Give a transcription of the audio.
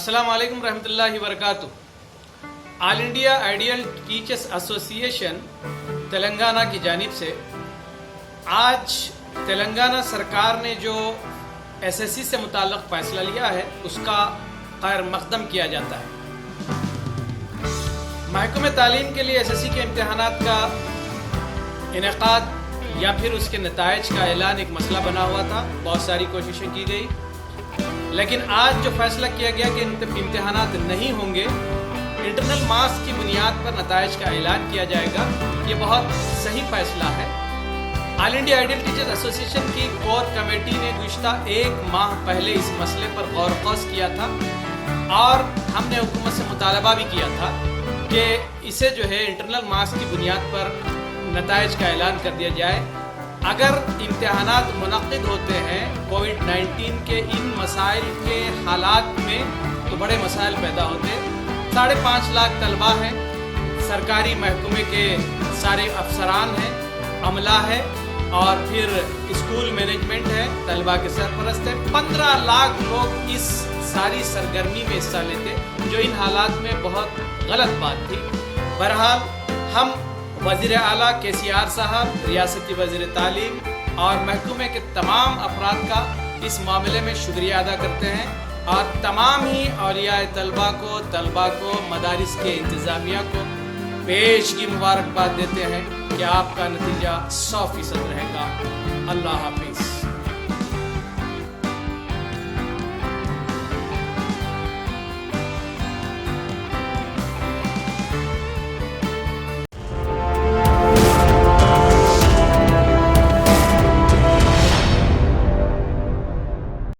अस्सलाम वालेकुम रहमतुल्लाहि वबरकातुह। All India ideal teachers association Telangana की जानिब से आज तेलंगाना सरकार ने जो एसएससी से मुताल्लिक़ फ़ैसला लिया है उसका खैर मक़दम किया जाता है। महकमे तालीम के लिए एसएससी के इम्तिहानात का इनेक़ाद या फिर उसके नताइज का ऐलान एक मसला बना हुआ था। बहुत सारी कोशिशें की गई, लेकिन आज जो फैसला किया गया कि इम्तिहानात नहीं होंगे, इंटरनल मार्क्स की बुनियाद पर नताइज का ऐलान किया जाएगा, ये बहुत सही फैसला है। All India ideal teachers association की कोर कमेटी ने गुज़िश्ता एक माह पहले इस मसले पर गौर व ख़ौज़ किया था और हमने हुकूमत से मुतालबा भी किया था कि इसे जो है इंटरनल मार्क्स की बुनियाद पर नताइज का ऐलान कर दिया जाए। अगर इम्तिहानात मुनक़्क़िद होते हैं कोविड-19 के इन मसाइल के हालात में तो बड़े मसाइल पैदा होते। 5.5 लाख तलबा हैं, सरकारी महकमे के सारे अफसरान हैं, अमला है और फिर स्कूल मैनेजमेंट है, तलबा के सरपरस्त है। 15 लाख लोग इस सारी सरगर्मी में हिस्सा लेते, जो इन हालात में बहुत गलत बात थी। बहरहाल हम वज़ीर आला KCR साहब, रियासती वज़ीर तालीम और महकमे के तमाम अफराद का इस मामले में शुक्रिया अदा करते हैं और तमाम ही औलियाए तलबा को मदारिस के इंतज़ामिया को पेशगी मुबारकबाद देते हैं कि आपका नतीजा 100% रहेगा। अल्लाह हाफिज़।